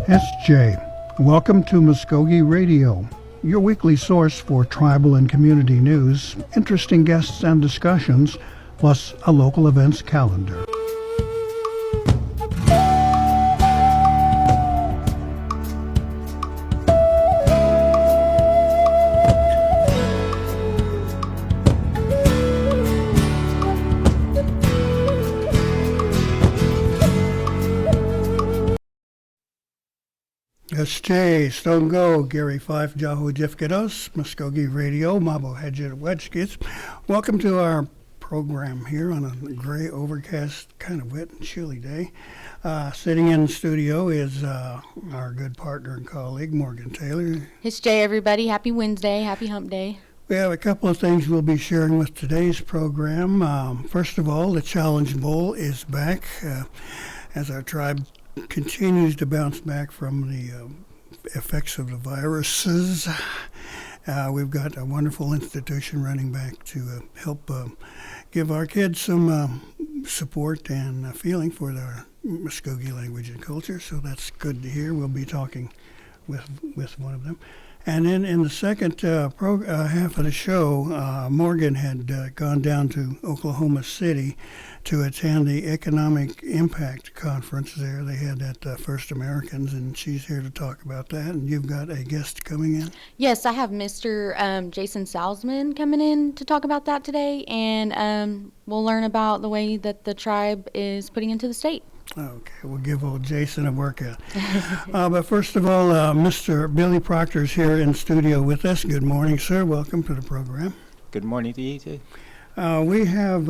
SJ, welcome to Mvskoke Radio, your weekly source for tribal and community news, interesting guests and discussions, plus a local events calendar. SJ, Stone Go, Gary Fife, Jahu Jifkados, Mvskoke Radio, Mabo Hedget Wedgeskits. Welcome to our program here on a gray, overcast, kind of wet and chilly day. Sitting in the studio is our good partner and colleague, Morgan Taylor. It's Jay, everybody. Happy Wednesday. Happy Hump Day. We have a couple of things we'll be sharing with today's program. First of all, the Challenge Bowl is back as our tribe continues to bounce back from the effects of the viruses. We've got a wonderful institution running back to help give our kids some support and feeling for their Mvskoke language and culture, so that's good to hear. We'll be talking with one of them. And then in the second half of the show, Morgan had gone down to Oklahoma City to attend the Economic Impact Conference there. They had that First Americans, and she's here to talk about that. And you've got a guest coming in? Yes, I have Mr. Jason Salzman coming in to talk about that today, and we'll learn about the way that the tribe is putting into the state. Okay, we'll give old Jason a workout. But first of all, Mr. Billy Proctor is here in studio with us. Good morning, sir. Welcome to the program. Good morning to you, too. We have,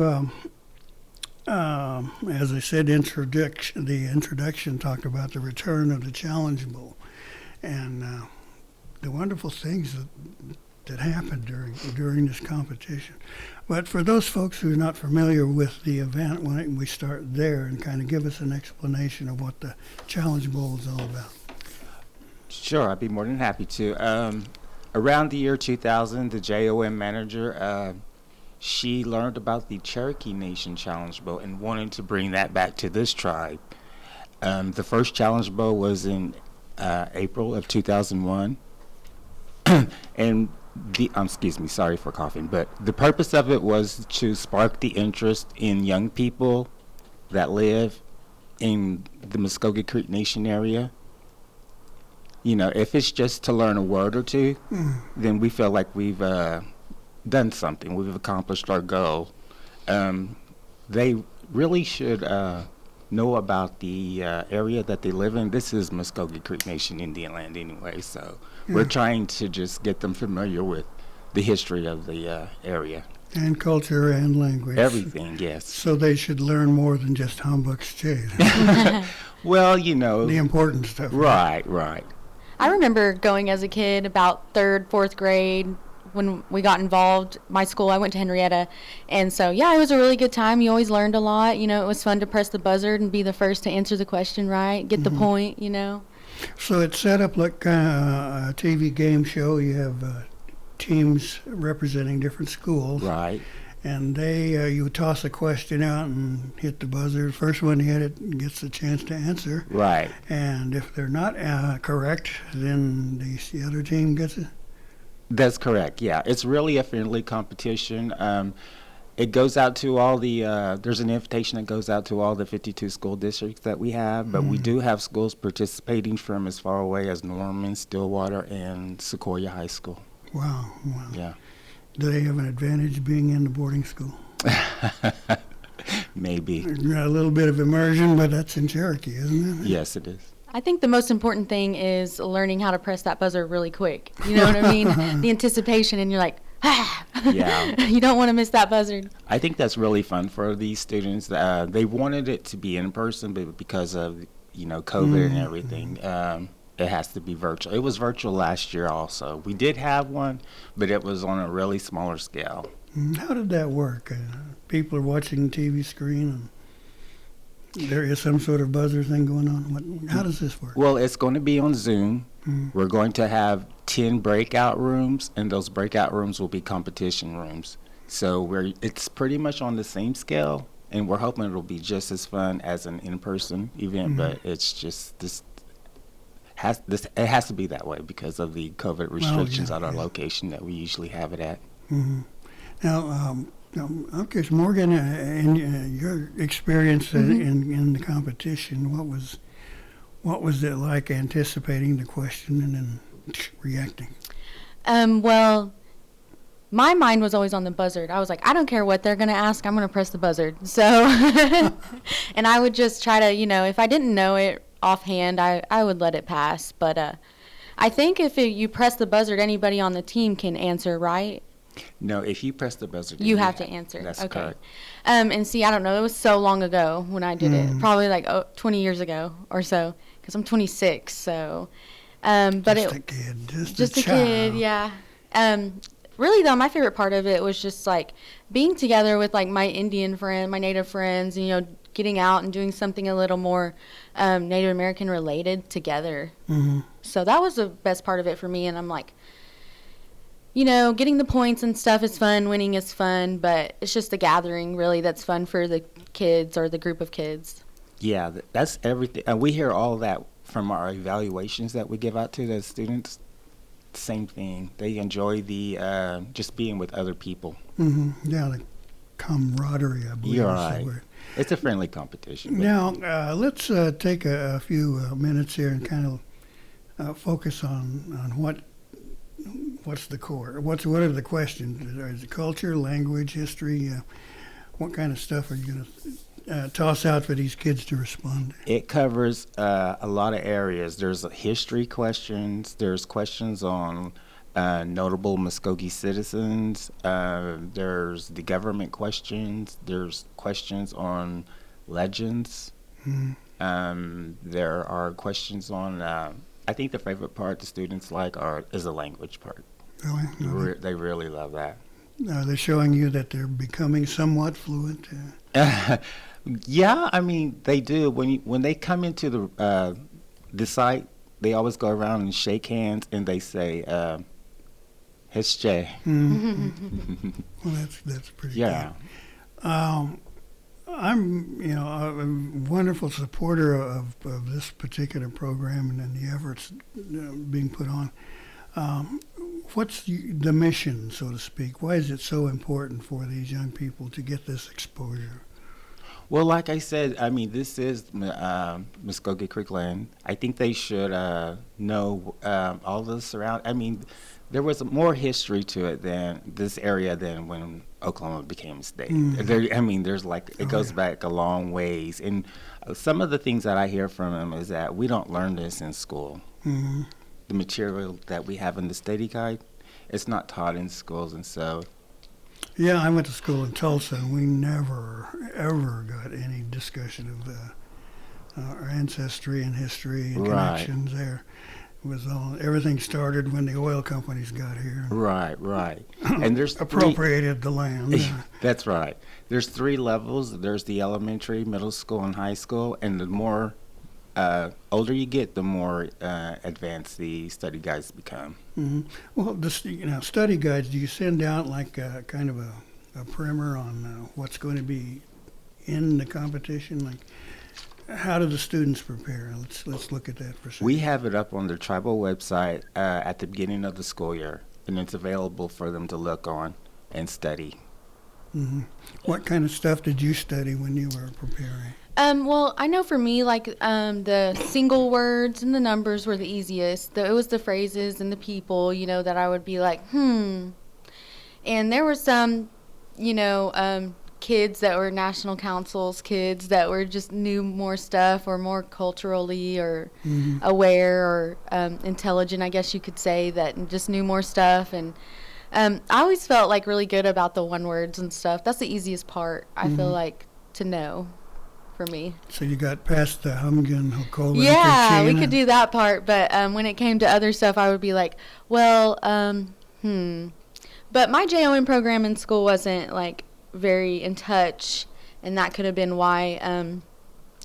as I said, the introduction talked about the return of the Challenge Bowl and the wonderful things that happened during this competition. But for those folks who are not familiar with the event, why don't we start there and kind of give us an explanation of what the Challenge Bowl is all about? Sure, I'd be more than happy to. Around the year 2000, the JOM manager, she learned about the Cherokee Nation Challenge Bowl and wanted to bring that back to this tribe. The first Challenge Bowl was in April of 2001. And excuse me, sorry for coughing, but the purpose of it was to spark the interest in young people that live in the Mvskoke Creek Nation area. You know, if it's just to learn a word or two, then we feel like we've done something. We've accomplished our goal. They really should know about the area that they live in. This is Mvskoke Creek Nation Indian land anyway, so we're trying to just get them familiar with the history of the area. And culture and language. Everything, yes. So they should learn more than just humbucks, Jay. Well, you know. The important stuff. Right. I remember going as a kid, about third, fourth grade, when we got involved. My school, I went to Henrietta, and so yeah, it was a really good time. You always learned a lot. You know, it was fun to press the buzzer and be the first to answer the question right, get the point, you know. So it's set up like a TV game show. You have teams representing different schools. Right. And they, you toss a question out and hit the buzzer. First one to hit it gets a chance to answer. Right. And if they're not correct, then the other team gets it. That's correct, yeah. It's really a friendly competition. It goes out to all the, there's an invitation that goes out to all the 52 school districts that we have, but we do have schools participating from as far away as Norman, Stillwater, and Sequoia High School. Wow. Yeah. Do they have an advantage being in the boarding school? Maybe. A little bit of immersion, but that's in Cherokee, isn't it? Yes, it is. I think the most important thing is learning how to press that buzzer really quick. You know what I mean? The anticipation, and you're like, ah! Yeah. You don't want to miss that buzzer. I think that's really fun for these students. They wanted it to be in person, but because of, you know, COVID and everything, it has to be virtual. It was virtual last year also. We did have one, but it was on a really smaller scale. How did that work? People are watching the TV screen and there is some sort of buzzer thing going on. How does this work? Well, it's going to be on Zoom. We're going to have 10 breakout rooms, and those breakout rooms will be competition rooms. So it's pretty much on the same scale, and we're hoping it'll be just as fun as an in-person event, but it's just this it has to be that way because of the COVID restrictions at our yeah. location that we usually have it at. Hmm. Now, okay, so Morgan, in your experience in the competition, what was it like anticipating the question and then reacting? Well, my mind was always on the buzzard. I was like, I don't care what they're going to ask. I'm going to press the buzzard. So, and I would just try to, if I didn't know it offhand, I would let it pass. But I think if you press the buzzard, anybody on the team can answer, right? No, if you press the buzzer, then You have to answer. That's okay. correct. And see, I don't know. It was so long ago when I did it. Probably like 20 years ago or so, because I'm 26. So, but Just a kid, just a a child. kid, yeah. Really though, my favorite part of it was just like being together with like my Indian friend, my Native friends, and getting out and doing something a little more Native American related together. Mm-hmm. So that was the best part of it for me. And I'm like, getting the points and stuff is fun, winning is fun, but it's just the gathering really that's fun for the kids or the group of kids. Yeah, that's everything. And we hear all that from our evaluations that we give out to the students. Same thing. They enjoy the just being with other people. Mm-hmm. Yeah, the camaraderie, I believe. You're is the right. word. It's a friendly competition. But Now, let's take a few minutes here and kind of focus on what's the core. What are the questions? Is it culture, language, history? What kind of stuff are you going to toss out for these kids to respond to? it covers a lot of areas. There's history questions. There's questions on notable Mvskoke citizens. There's the government questions. There's questions on legends. There are questions on. I think the favorite part the students like is the language part. Really? They really love that. Are they showing you that they're becoming somewhat fluent? Yeah, I mean they do. When they come into the site, they always go around and shake hands and they say, "Hesche." Well, that's pretty Yeah. good. I'm, a wonderful supporter of this particular program and the efforts being put on. What's the mission, so to speak? Why is it so important for these young people to get this exposure? Well, like I said, I mean, this is Mvskoke Creek land. I think they should know all the surround. I mean, there was more history to it than this area than when Oklahoma became a state. There's it goes back a long ways. And some of the things that I hear from them is that we don't learn this in school. Mm-hmm. The material that we have in the study guide, it's not taught in schools, and so. Yeah, I went to school in Tulsa, and we never, ever got any discussion of our ancestry and history and Right. connections there. It was everything started when the oil companies got here. Right. And there's Appropriated the land. That's right. There's 3 levels. There's the elementary, middle school, and high school. And the more older you get, the more advanced the study guides become. Mm-hmm. Well, study guides, do you send out like kind of a primer on what's going to be in the competition? Like, how do the students prepare? Let's look at that for a second. We have it up on the tribal website at the beginning of the school year, and it's available for them to look on and study. Mm-hmm. What kind of stuff did you study when you were preparing? Well, I know for me, like the single words and the numbers were the easiest. It was the phrases and the people, that I would be like, And there were some, kids that were national councils, kids that were just knew more stuff or more culturally or aware or intelligent, I guess you could say, that just knew more stuff. And I always felt like really good about the one words and stuff. That's the easiest part, I feel like, to know. For me. So you got past the Humgan, Hokola, Yeah, we Kachina. could do that part, but when it came to other stuff, I would be like, well, But my JOM program in school wasn't like very in touch, and that could have been why. And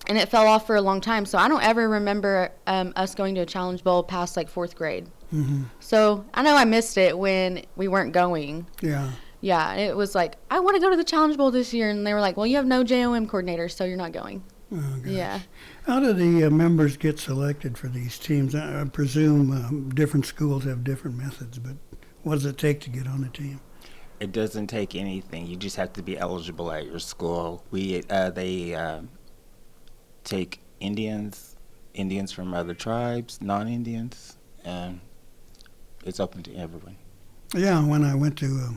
it fell off for a long time, so I don't ever remember us going to a Challenge Bowl past like 4th grade. Mm-hmm. So I know I missed it when we weren't going. Yeah. Yeah, it was like, I want to go to the Challenge Bowl this year. And they were like, well, you have no JOM coordinator, so you're not going. Oh, gosh. Yeah. How do the members get selected for these teams? I presume different schools have different methods, but what does it take to get on a team? It doesn't take anything. You just have to be eligible at your school. They take Indians from other tribes, non-Indians, and it's open to everyone. Yeah, when I went to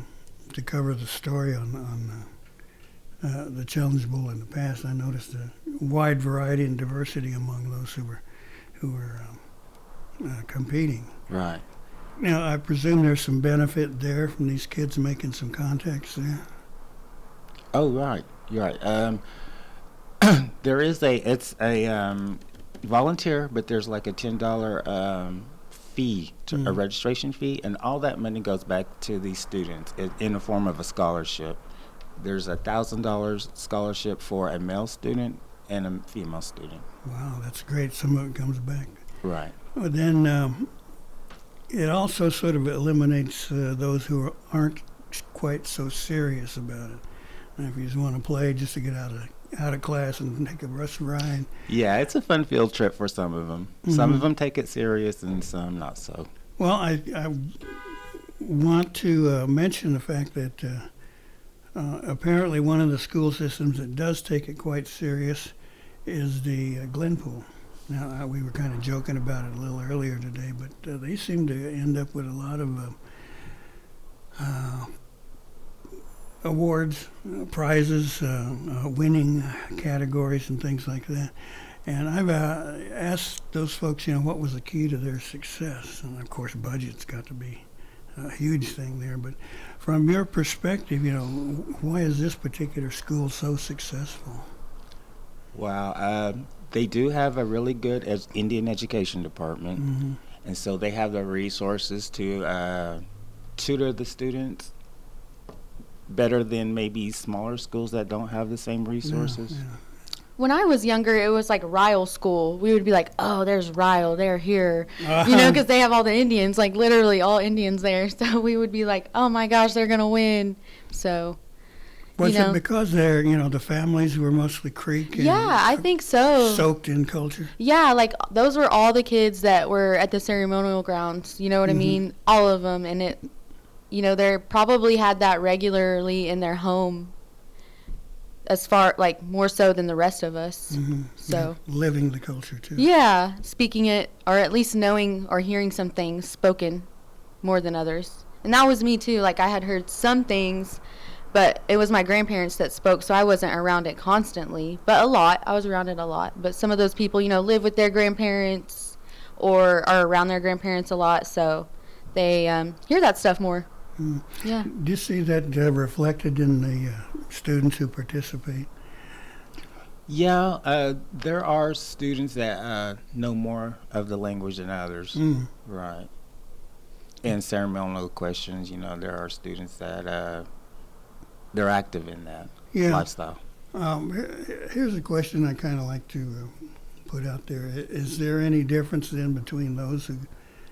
cover the story on the Challenge Bowl in the past, I noticed a wide variety and diversity among those who were competing. Right. Now, I presume there's some benefit there from these kids making some contacts there. Oh, right. You're right. It's a volunteer, but there's like a $10 fee, a registration fee, and all that money goes back to these students in the form of a scholarship. There's $1,000 scholarship for a male student and a female student. Wow, that's great. Some of it comes back. Right. Well, then it also sort of eliminates those who aren't quite so serious about it. And if you just want to play just to get out of class and take a bus ride. Yeah, it's a fun field trip for some of them. Some of them take it serious and some not so. Well, I want to mention the fact that apparently one of the school systems that does take it quite serious is the Glenpool. Now, we were kind of joking about it a little earlier today, but they seem to end up with a lot of awards, prizes, winning categories and things like that. And I've asked those folks, what was the key to their success? And of course, budget's got to be a huge thing there. But from your perspective, why is this particular school so successful? Wow. They do have a really good Indian education department, and so they have the resources to tutor the students better than maybe smaller schools that don't have the same resources. Yeah. When I was younger, it was like Ryle School. We would be like, oh, there's Ryle, they're here. Because they have all the Indians, like literally all Indians there. So we would be like, oh my gosh, they're going to win. So, Was it because they're, the families were mostly Creek? And yeah, I think so. Soaked in culture? Yeah, like those were all the kids that were at the ceremonial grounds. You know what I mean? All of them. And they probably had that regularly in their home. As far, like, more so than the rest of us. So yeah, living the culture, too. Yeah, speaking it, or at least knowing or hearing some things spoken more than others. And that was me, too. Like, I had heard some things, but it was my grandparents that spoke, so I wasn't around it constantly. But a lot. I was around it a lot. But some of those people, live with their grandparents or are around their grandparents a lot, so they hear that stuff more. Yeah. Do you see that reflected in the students who participate? Yeah, there are students that know more of the language than others. Right. And ceremonial questions, there are students that they're active in that lifestyle. Here's a question I kind of like to put out there. Is there any difference then between those who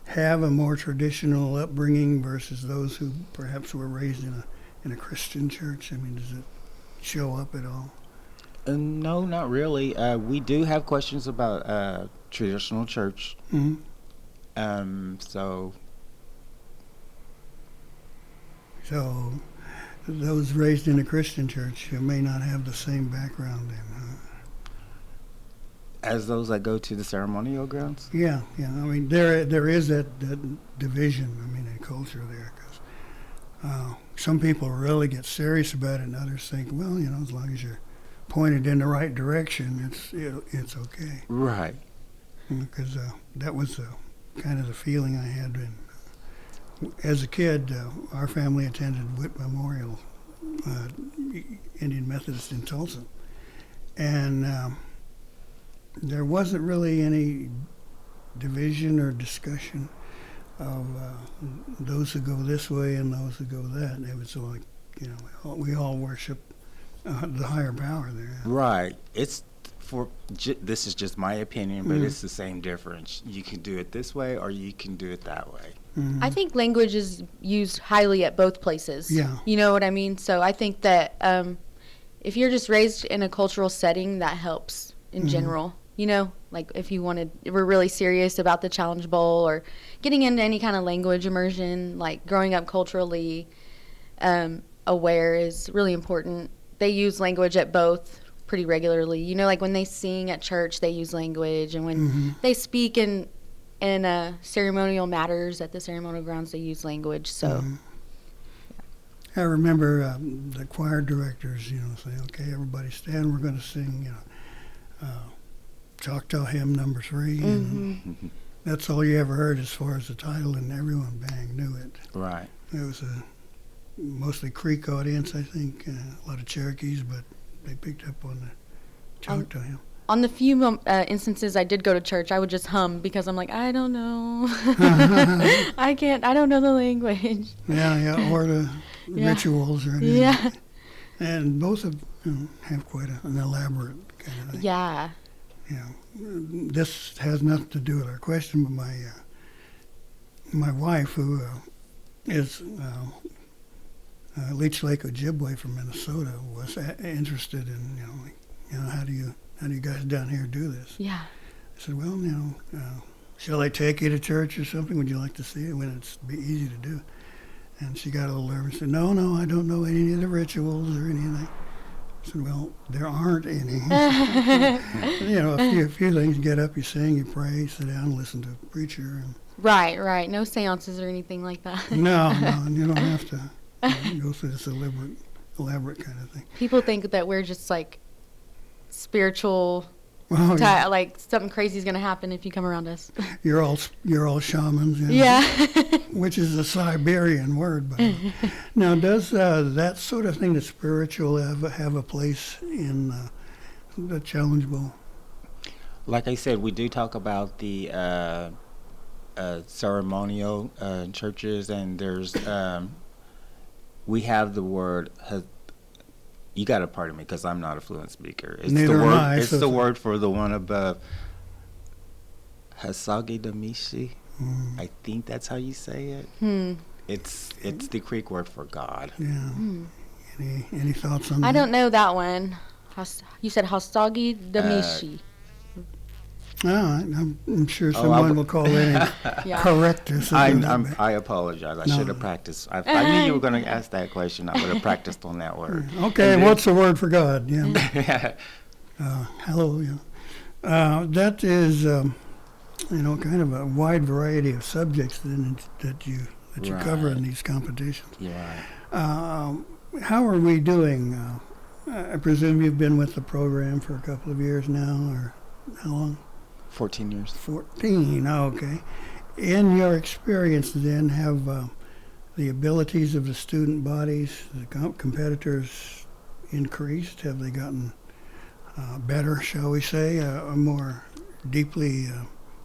have a more traditional upbringing versus those who perhaps were raised in a Christian church? I mean, does it show up at all? No, not really. We do have questions about traditional church. So those raised in a Christian church may not have the same background then, huh? As those that go to the ceremonial grounds? Yeah. I mean, there is that division, in culture there, because some people really get serious about it, and others think, well, as long as you're pointed in the right direction, it's okay. Right. Because that was kind of the feeling I had as a kid. Our family attended Whit Memorial Indian Methodist in Tulsa, and there wasn't really any division or discussion of those who go this way and those who go that. It was like, we all worship the higher power there. Right. This is just my opinion, but it's the same difference. You can do it this way or you can do it that way. I think language is used highly at both places. Yeah. You know what I mean? So I think that if you're just raised in a cultural setting, that helps in general. You know, like if we're really serious about the Challenge Bowl or getting into any kind of language immersion, like growing up culturally aware is really important. They use language at both pretty regularly. You know, like when they sing at church, they use language, and when they speak in ceremonial matters at the ceremonial grounds, they use language. So I remember the choir directors, saying, "Okay, everybody stand. We're going to sing, Choctaw Hymn number 3." And that's all you ever heard as far as the title, and everyone knew it. Right. It was a mostly Creek audience, I think, a lot of Cherokees, but they picked up on the Choctaw Hymn. On the few instances I did go to church, I would just hum because I'm like, I don't know. I don't know the language. Yeah, or the rituals or anything. Yeah. And both have quite an elaborate kind of thing. Yeah. This has nothing to do with our question, but my wife, who is Leech Lake Ojibwe from Minnesota, was interested in how do you guys down here do this? Yeah. I said, well, shall I take you to church or something? Would you like to see it? When it's be easy to do. And she got a little nervous and said, no, I don't know any of the rituals or anything. I said, well, there aren't any. A few things. Get up, you sing, you pray, sit down, listen to a preacher. And Right. No seances or anything like that. No, and you don't have to go through this elaborate kind of thing. People think that we're just like spiritual, like something crazy is going to happen if you come around us. You're all shamans. Yeah. Which is a Siberian word, by the way. Now, does that sort of thing, the spiritual, have a place in the Challenge Bowl? Like I said, we do talk about the ceremonial churches, and there's we have the word. You got to pardon me because I'm not a fluent speaker. It's Neither the word. am I, It's the word for the one above. Hasagi Damishi. I think that's how you say it. It's the Creek word for God. Yeah. Any thoughts on that? I don't know that one. You said Hasagi Damishi. I'm sure someone will call in and correct us. I apologize. I should have practiced. I knew you were going to ask that question. I would have practiced on that word. Okay, what's the word for God? Yeah. Hallelujah. That is, kind of a wide variety of subjects that you cover in these competitions. Yeah. How are we doing? I presume you've been with the program for a couple of years now, or how long? 14 years. 14, okay. In your experience then, have the abilities of the student bodies, the competitors, increased? Have they gotten better, shall we say, more deeply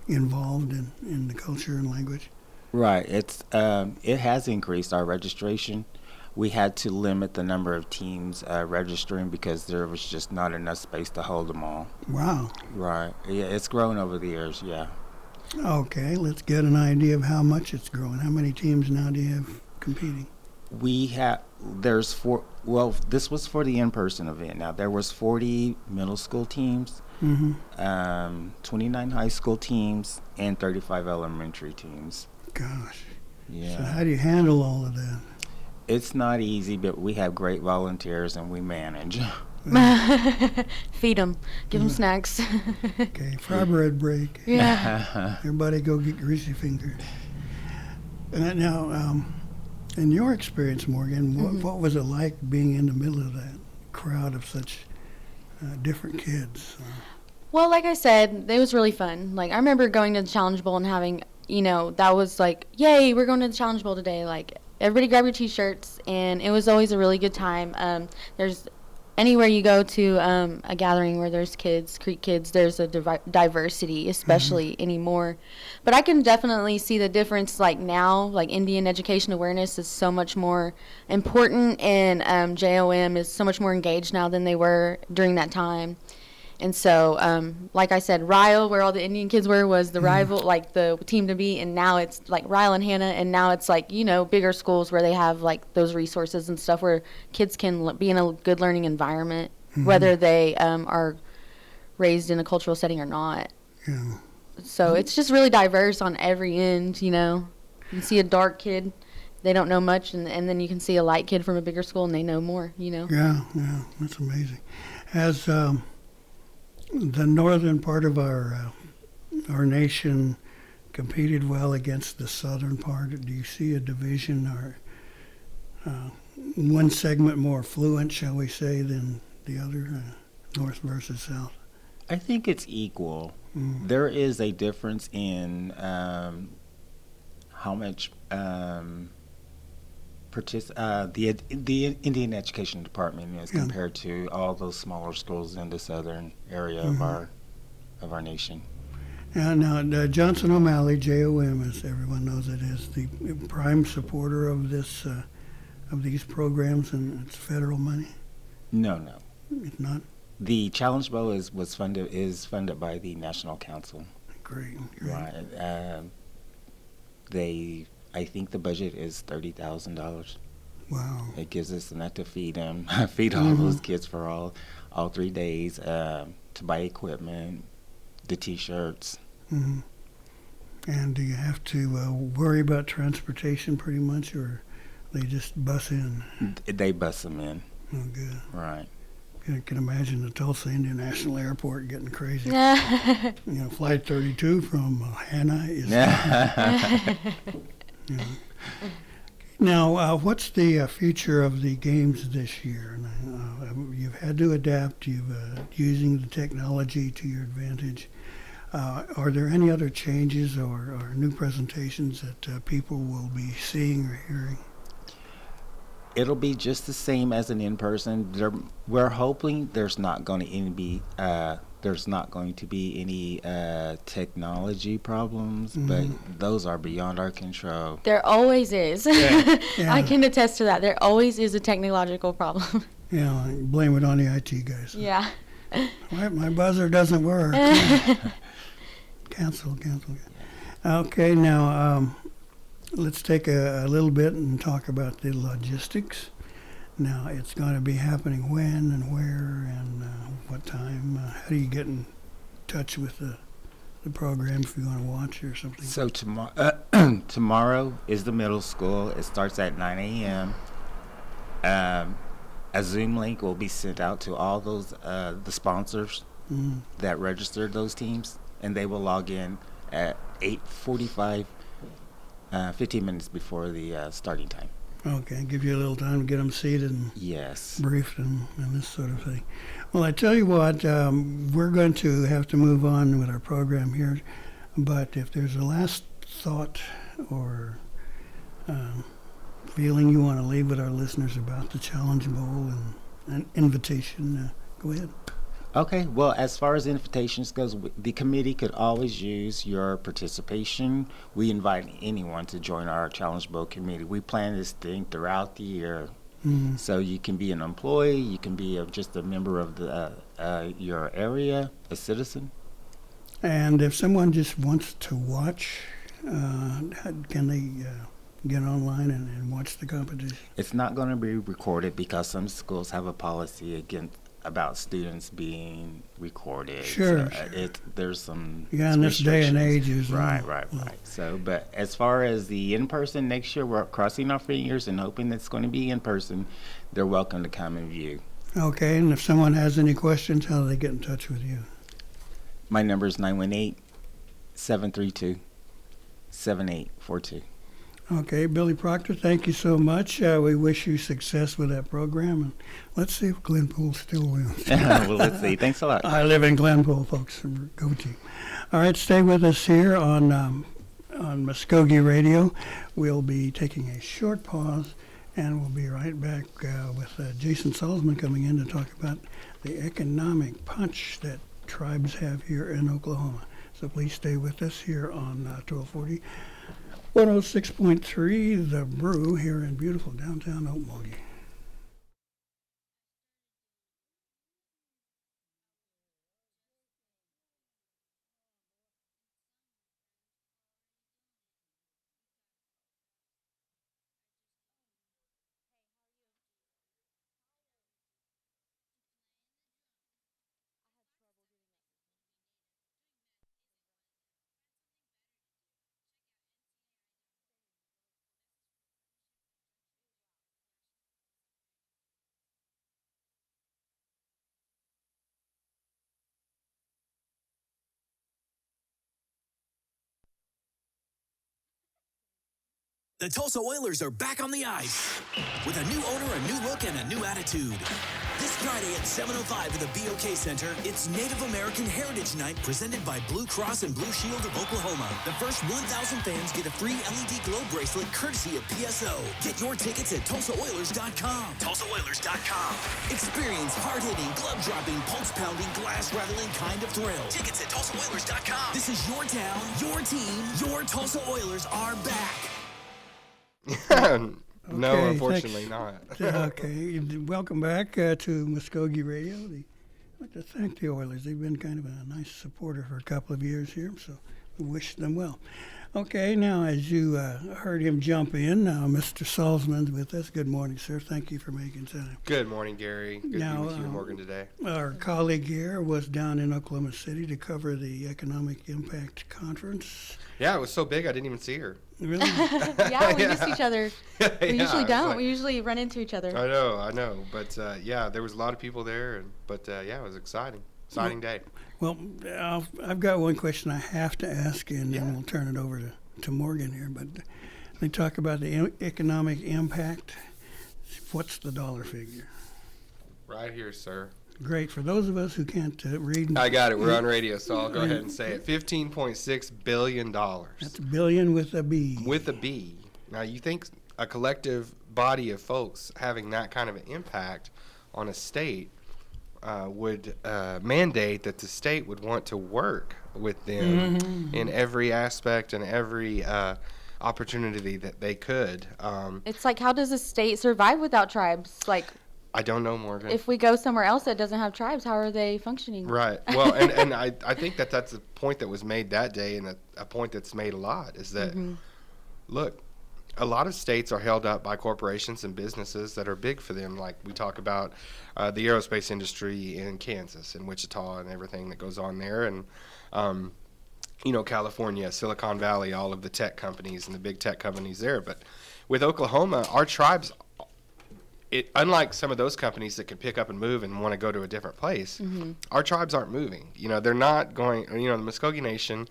involved in the culture and language? Right. It has increased our registration. We had to limit the number of teams registering because there was just not enough space to hold them all. Wow. Right. Yeah, it's grown over the years, yeah. Okay, let's get an idea of how much it's grown. How many teams now do you have competing? There's four. Well, this was for the in-person event. Now, there was 40 middle school teams, 29 high school teams, and 35 elementary teams. Gosh. Yeah. So how do you handle all of that? It's not easy, but we have great volunteers and we manage. Feed them. Give them snacks. Okay, fry bread break. Yeah. Everybody go get greasy fingers. Now, in your experience, Morgan, what was it like being in the middle of that crowd of such different kids? Well, like I said, it was really fun. Like, I remember going to the Challenge Bowl and having, that was like, yay, we're going to the Challenge Bowl today. Like, everybody grab your T-shirts, and it was always a really good time. There's anywhere you go to a gathering where there's kids, Creek kids, there's a diversity, especially anymore. But I can definitely see the difference, like now, like Indian education awareness is so much more important, and JOM is so much more engaged now than they were during that time. And so, like I said, Ryle, where all the Indian kids were, was the rival, like the team to beat. And now it's like Ryle and Hannah. And now it's like, bigger schools where they have like those resources and stuff where kids can be in a good learning environment, whether they are raised in a cultural setting or not. Yeah. So it's just really diverse on every end, you know. You can see a dark kid, they don't know much, and then you can see a light kid from a bigger school and they know more, you know. Yeah, yeah, that's amazing. Has the northern part of our nation competed well against the southern part? Do you see a division or one segment more fluent, shall we say, than the other, north versus south? I think it's equal. Mm. There is a difference in how much the Indian Education Department is Yeah. compared to all those smaller schools in the southern area of our nation. Now, Johnson O'Malley, JOM, as everyone knows it, is the prime supporter of this of these programs, and it's federal money. No. It's not. The Challenge Bowl is funded by the National Council. Great. Right. I think the budget is $30,000. Wow. It gives us enough to feed them, feed all those kids for all 3 days, to buy equipment, the T-shirts. Mm-hmm. And do you have to worry about transportation pretty much, or they just bus in? They bus them in. Oh, good. Right. I can imagine the Tulsa International Airport getting crazy. Yeah. You know, Flight 32 from Hannah is. Yeah. Now, what's the future of the games this year? You've had to adapt. You've using the technology to your advantage. Are there any other changes or new presentations that people will be seeing or hearing? It'll be just the same as an in-person. We're hoping there's not going to be any technology problems, but those are beyond our control. There always is. Yeah. I can attest to that. There always is a technological problem. Yeah, blame it on the IT guys. Yeah. My buzzer doesn't work. Cancel. Okay, now let's take a little bit and talk about the logistics. Now, it's going to be happening when and where and what time. How do you get in touch with the program if you want to watch or something? So tomorrow is the middle school. It starts at 9 a.m. A Zoom link will be sent out to all those the sponsors that registered those teams, and they will log in at 8:45, 15 minutes before the starting time. Okay, give you a little time to get them seated and Yes. briefed and this sort of thing. Well, I tell you what, we're going to have to move on with our program here, but if there's a last thought or feeling you want to leave with our listeners about the Challenge Bowl and an invitation, go ahead. Okay, well, as far as invitations goes, the committee could always use your participation. We invite anyone to join our Challenge Bowl committee. We plan this thing throughout the year. So you can be an employee, you can be just a member of your area, a citizen. And if someone just wants to watch, can they get online and watch the competition? It's not going to be recorded because some schools have a policy about students being recorded. Sure. There's some Yeah, in this day and restrictions. age. Right. So, but as far as the in-person next year, we're crossing our fingers and hoping it's going to be in person. They're welcome to come and view. Okay, and if someone has any questions, how do they get in touch with you? My number is 918-732-7842. Okay, Billy Proctor, thank you so much. We wish you success with that program, and let's see if Glenpool still wins. Well, let's see. Thanks a lot. I live in Glenpool, folks. Go team. All right, stay with us here on Mvskoke Radio. We'll be taking a short pause, and we'll be right back with Jason Salzman coming in to talk about the economic punch that tribes have here in Oklahoma. So please stay with us here on 1240. 106.3 The Brew here in beautiful downtown Okmulgee. The Tulsa Oilers are back on the ice with a new owner, a new look, and a new attitude. This Friday at 7:05 at the BOK Center, it's Native American Heritage Night presented by Blue Cross and Blue Shield of Oklahoma. The first 1,000 fans get a free LED glow bracelet courtesy of PSO. Get your tickets at TulsaOilers.com. TulsaOilers.com. Experience hard-hitting, glove-dropping, pulse-pounding, glass-rattling kind of thrill. Tickets at TulsaOilers.com. This is your town, your team, your Tulsa Oilers are back. No, Okay, unfortunately thanks. not. Okay, welcome back to Mvskoke Radio. I'd like to thank the Oilers. They've been kind of a nice supporter for a couple of years here, so we wish them well. Okay, now as you heard him jump in, Mr. Salzman's with us. Good morning, sir. Thank you for making time. Good morning, Gary. Good to be with you and Morgan today. Our colleague here was down in Oklahoma City to cover the Economic Impact Conference. Yeah, it was so big I didn't even see her. Really? Yeah, we missed each other. We Yeah, usually it's don't. like- We usually run into each other. I know. But yeah, there was a lot of people there. But yeah, it was exciting. Exciting day. Well, I've got one question I have to ask, and then Yeah. we'll turn it over to Morgan here. But they talk about the economic impact. What's the dollar figure? Right here, sir. Great. For those of us who can't read, I got it. We're on radio, so I'll go ahead and say it. $15.6 billion. That's a billion with a B. With a B. Now, you think a collective body of folks having that kind of an impact on a state would mandate that the state would want to work with them in every aspect and every opportunity that they could. It's like, how does a state survive without tribes? Like, I don't know, Morgan. if we go somewhere else that doesn't have tribes, how are they functioning? Right. Well, and I think that's a point that was made that day, and a point that's made a lot is that, look, a lot of states are held up by corporations and businesses that are big for them. Like we talk about the aerospace industry in Kansas and Wichita and everything that goes on there. And, California, Silicon Valley, all of the tech companies and the big tech companies there. But with Oklahoma, our tribes, unlike some of those companies that can pick up and move and want to go to a different place, our tribes aren't moving. They're not going, the Mvskoke Nation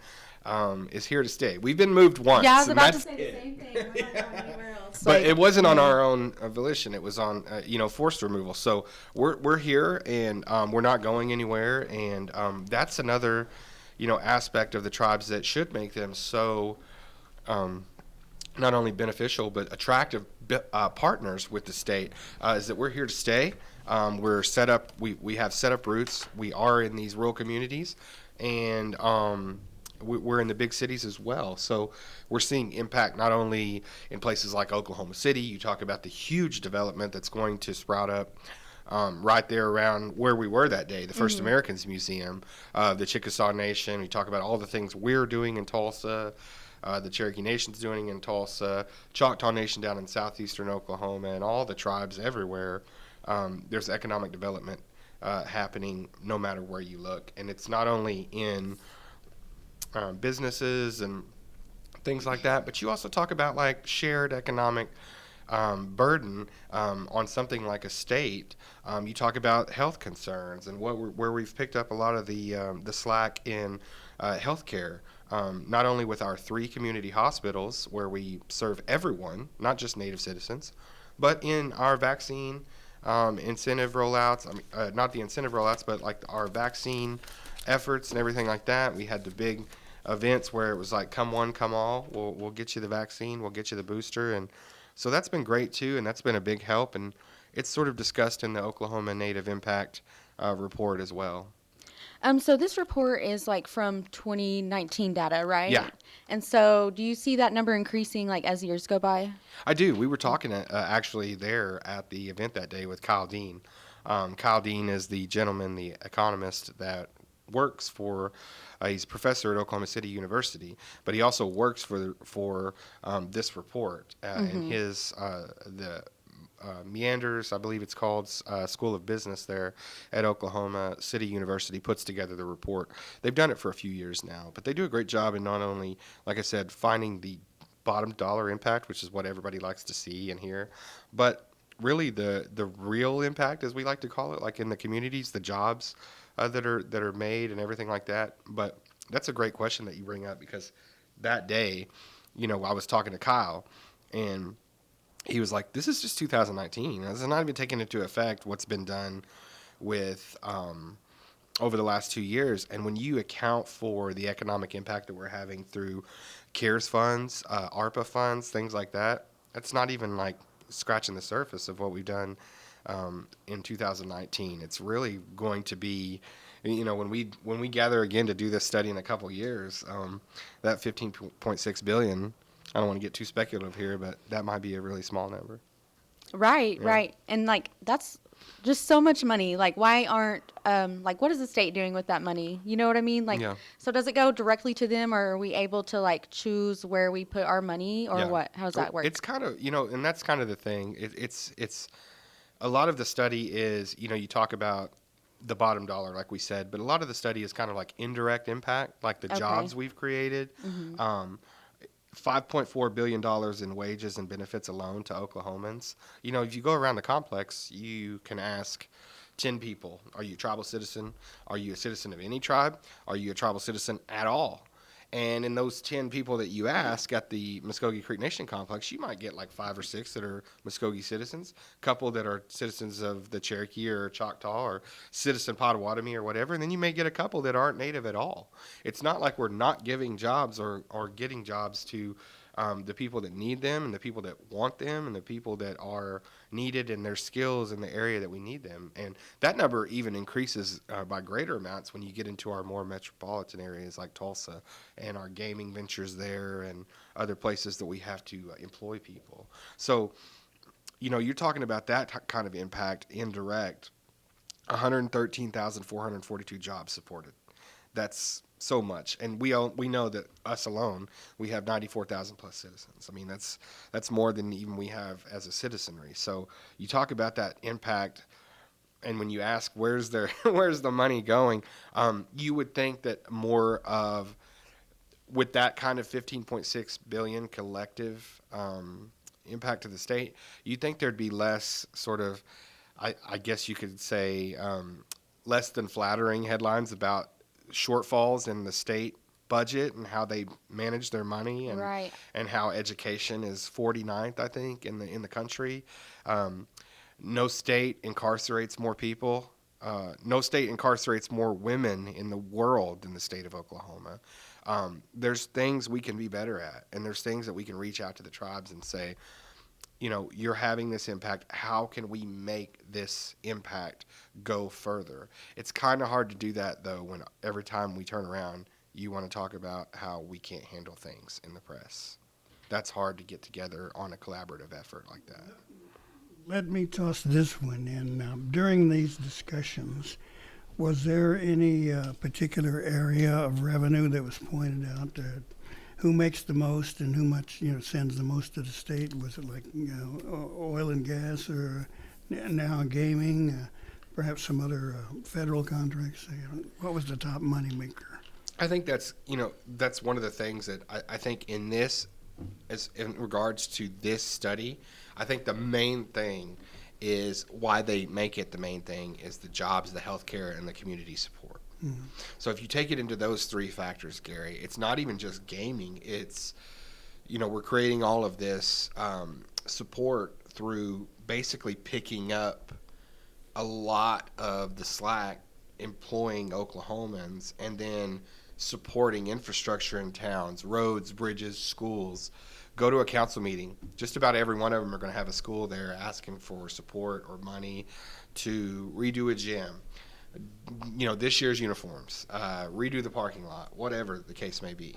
is here to stay. We've been moved once. Yeah, I was and about to that's say the same thing. We're not going anywhere else. But Like, it wasn't on our own volition. It was on, forced removal. So we're here, and we're not going anywhere. And that's another, aspect of the tribes that should make them so not only beneficial but attractive partners with the state. Is that we're here to stay. We're set up. We have set up roots. We are in these rural communities, and we're in the big cities as well. So we're seeing impact not only in places like Oklahoma City. You talk about the huge development that's going to sprout up right there around where we were that day, the First Americans Museum, the Chickasaw Nation. We talk about all the things we're doing in Tulsa, the Cherokee Nation's doing in Tulsa, Choctaw Nation down in southeastern Oklahoma, and all the tribes everywhere. There's economic development happening no matter where you look. And it's not only in businesses and things like that, but you also talk about like shared economic burden on something like a state. You talk about health concerns and where we've picked up a lot of the slack in healthcare. Not only with our 3 community hospitals where we serve everyone, not just Native citizens, but in our vaccine incentive rollouts. Not the incentive rollouts, but like our vaccine efforts and everything like that. We had the big events where it was like, come one, come all. We'll get you the vaccine. We'll get you the booster. And so that's been great too, and that's been a big help. And it's sort of discussed in the Oklahoma Native Impact report as well. So this report is like from 2019 data, right? Yeah. And so do you see that number increasing like as years go by? I do. We were talking actually there at the event that day with Kyle Dean. Kyle Dean is the gentleman, the economist that works for, he's a professor at Oklahoma City University, but he also works for this report in his, the Meanders, I believe it's called, School of Business there at Oklahoma City University puts together the report. They've done it for a few years now, but they do a great job in not only, like I said, finding the bottom dollar impact, which is what everybody likes to see and hear, but really the real impact, as we like to call it, like in the communities, the jobs that are made and everything like that. But that's a great question that you bring up, because that day, I was talking to Kyle, And he was like, this is just 2019. This is not even taking into effect what's been done with over the last 2 years. And when you account for the economic impact that we're having through CARES funds, ARPA funds, things like that, that's not even like scratching the surface of what we've done in 2019. It's really going to be, when we gather again to do this study in a couple years, that 15.6 billion. I don't want to get too speculative here, but that might be a really small number. Right, Yeah. right. And like that's just so much money. Like why aren't like what is the state doing with that money? You know what I mean? Like Yeah. so does it go directly to them or are we able to like choose where we put our money or Yeah. what? How does that work? It's kind of, and that's kind of the thing. It's a lot of the study is, you talk about the bottom dollar, like we said, but a lot of the study is kind of like indirect impact, like the Okay. jobs we've created. $5.4 billion in wages and benefits alone to Oklahomans. If you go around the complex, you can ask 10 people, are you a tribal citizen? Are you a citizen of any tribe? Are you a tribal citizen at all? And in those 10 people that you ask at the Mvskoke Creek Nation complex, you might get like 5 or 6 that are Mvskoke citizens, a couple that are citizens of the Cherokee or Choctaw or citizen Potawatomi or whatever, and then you may get a couple that aren't Native at all. It's not like we're not giving jobs or getting jobs to the people that need them and the people that want them and the people that are needed in their skills in the area that we need them. And that number even increases by greater amounts when you get into our more metropolitan areas like Tulsa and our gaming ventures there and other places that we have to employ people. So, you're talking about that kind of impact, indirect, 113,442 jobs supported. That's so much, and we know that us alone, we have 94,000 plus citizens. I mean, that's more than even we have as a citizenry. So you talk about that impact, and when you ask where's the money going, you would think that more of with that kind of 15.6 billion collective impact to the state, you'd think there'd be less sort of, I guess you could say, less than flattering headlines about shortfalls in the state budget and how they manage their money and Right. and how education is 49th, I think, in the country. No state incarcerates more people. No state incarcerates more women in the world than the state of Oklahoma. There's things we can be better at, and there's things that we can reach out to the tribes and say, you're having this impact. How can we make this impact go further? It's kind of hard to do that, though, when every time we turn around, you want to talk about how we can't handle things in the press. That's hard to get together on a collaborative effort like that. Let me toss this one in. During these discussions, was there any particular area of revenue that was pointed out that who makes the most and who much sends the most to the state? Was it like oil and gas, or now gaming, perhaps some other federal contracts? What was the top money maker? I think that's one of the things that I think in this, as in regards to this study, I think the main thing is why they make it the main thing is the jobs, the healthcare, and the community support. Mm-hmm. So if you take it into those 3 factors, Gary, it's not even just gaming. It's, we're creating all of this support through basically picking up a lot of the slack, employing Oklahomans, and then supporting infrastructure in towns, roads, bridges, schools. Go to a council meeting. Just about every one of them are going to have a school there asking for support or money to redo a gym. This year's uniforms, redo the parking lot, whatever the case may be.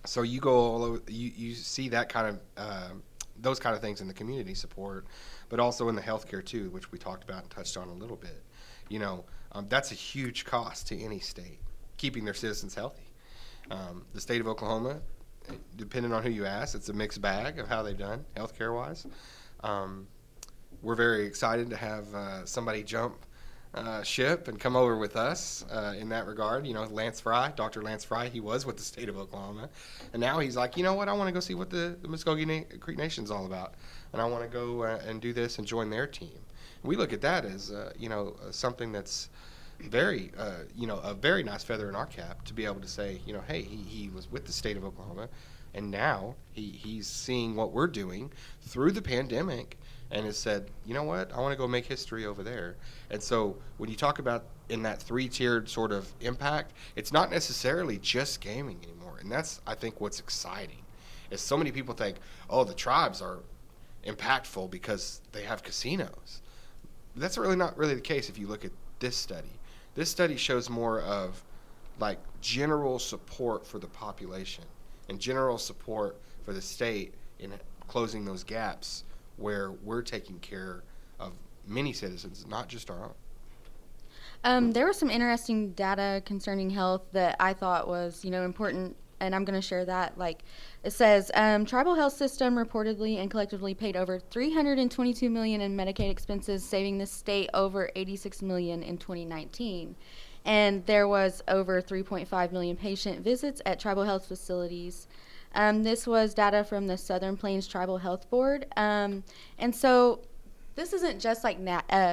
So you go all over, you see that kind of those kind of things in the community support, but also in the healthcare too, which we talked about and touched on a little bit. That's a huge cost to any state, keeping their citizens healthy. The state of Oklahoma, depending on who you ask, it's a mixed bag of how they've done healthcare wise. We're very excited to have somebody jump ship and come over with us in that regard. Lance Fry, Dr. Lance Fry, he was with the state of Oklahoma, and now he's like, what, I want to go see what the Mvskoke Creek Nation's all about, and I want to go and do this and join their team. We look at that as something that's very a very nice feather in our cap to be able to say, hey, he was with the state of Oklahoma, And now he's seeing what we're doing through the pandemic and has said, you know what, I want to go make history over there. And so when you talk about in that three-tiered sort of impact, it's not necessarily just gaming anymore. And that's, I think, what's exciting. Is so many people think, oh, the tribes are impactful because they have casinos. That's really not really the case if you look at this study. This study shows more of like general support for the population and general support for the state in closing those gaps where we're taking care of many citizens, not just our own. There was some interesting data concerning health that I thought was, important, and I'm going to share that. Like, it says, tribal health system reportedly and collectively paid over $322 million in Medicaid expenses, saving the state over $86 million in 2019. And there was over 3.5 million patient visits at tribal health facilities. This was data from the Southern Plains Tribal Health Board. And so this isn't just like